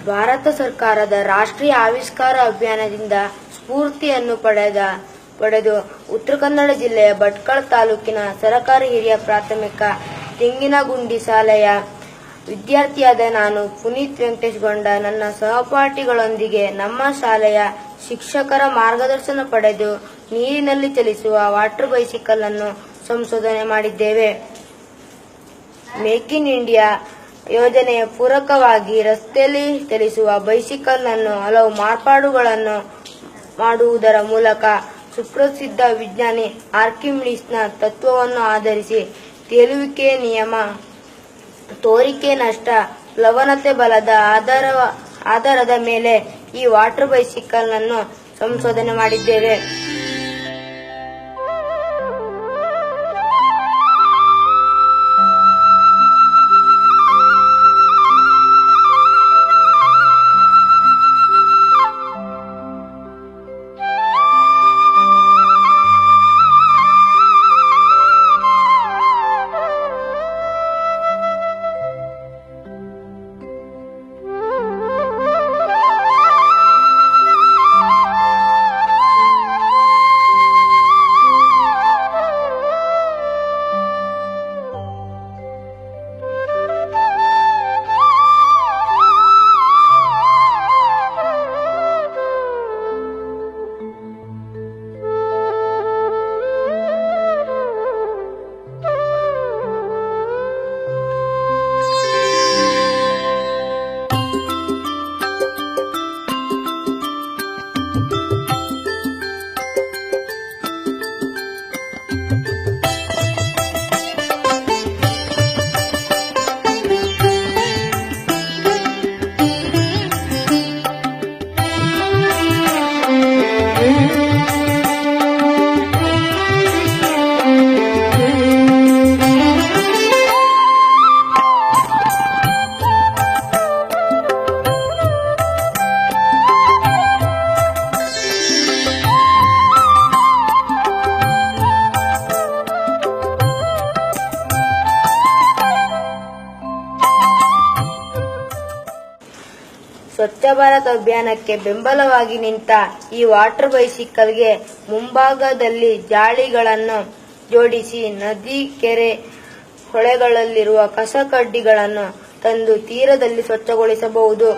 ಭಾರತ ಸರ್ಕಾರದ ರಾಷ್ಟ್ರೀಯ ಆವಿಷ್ಕಾರ ಅಭಿಯಾನದಿಂದ ಸ್ಫೂರ್ತಿಯನ್ನು ಪಡೆದು ಉತ್ತರ ಕನ್ನಡ ಜಿಲ್ಲೆಯ ಭಟ್ಕಳ ತಾಲೂಕಿನ ಸರಕಾರಿ ಹಿರಿಯ ಪ್ರಾಥಮಿಕ ತೆಂಗಿನಗುಂಡಿ ಶಾಲೆಯ ವಿದ್ಯಾರ್ಥಿಯಾದ ನಾನು ಪುನೀತ್ ವೆಂಕಟೇಶ್ ಗೊಂಡ ನನ್ನ ಸಹಪಾಠಿಗಳೊಂದಿಗೆ ನಮ್ಮ ಶಾಲೆಯ ಶಿಕ್ಷಕರ ಮಾರ್ಗದರ್ಶನ ಪಡೆದು ನೀರಿನಲ್ಲಿ ಚಲಿಸುವ ವಾಟರ್ ಬೈಸಿಕಲ್ ಅನ್ನು ಸಂಶೋಧನೆ ಮಾಡಿದ್ದೇವೆ. ಮೇಕ್ ಇನ್ ಇಂಡಿಯಾ ಯೋಜನೆಯ ಪೂರಕವಾಗಿ ರಸ್ತೆಯಲ್ಲಿ ಚಲಿಸುವ ಬೈಸಿಕಲ್ ಅನ್ನು ಹಲವು ಮಾರ್ಪಾಡುಗಳನ್ನು ಮಾಡುವುದರ ಮೂಲಕ ಸುಪ್ರಸಿದ್ಧ ವಿಜ್ಞಾನಿ ಆರ್ಕಿಮಿಡೀಸ್ನ ತತ್ವವನ್ನು ಆಧರಿಸಿ ತೇಲುವಿಕೆ ನಿಯಮ, ತೋರಿಕೆ ನಷ್ಟ, ಪ್ಲವನತೆ ಬಲದ ಆಧಾರದ ಮೇಲೆ ಈ ವಾಟರ್ ಬೈಸಿಕಲ್ ಅನ್ನು ಸಂಶೋಧನೆ ಮಾಡಿದ್ದೇವೆ. ಸ್ವಚ್ಛ ಭಾರತ್ ಅಭಿಯಾನಕ್ಕೆ ಬೆಂಬಲವಾಗಿ ನಿಂತ ಈ ವಾಟರ್ ಬೈಸಿಕಲ್ಗೆ ಮುಂಭಾಗದಲ್ಲಿ ಜಾಳಿಗಳನ್ನು ಜೋಡಿಸಿ ನದಿ, ಕೆರೆ, ಹೊಳೆಗಳಲ್ಲಿರುವ ಕಸ ಕಡ್ಡಿಗಳನ್ನು ತಂದು ತೀರದಲ್ಲಿ ಸ್ವಚ್ಛಗೊಳಿಸಬಹುದು.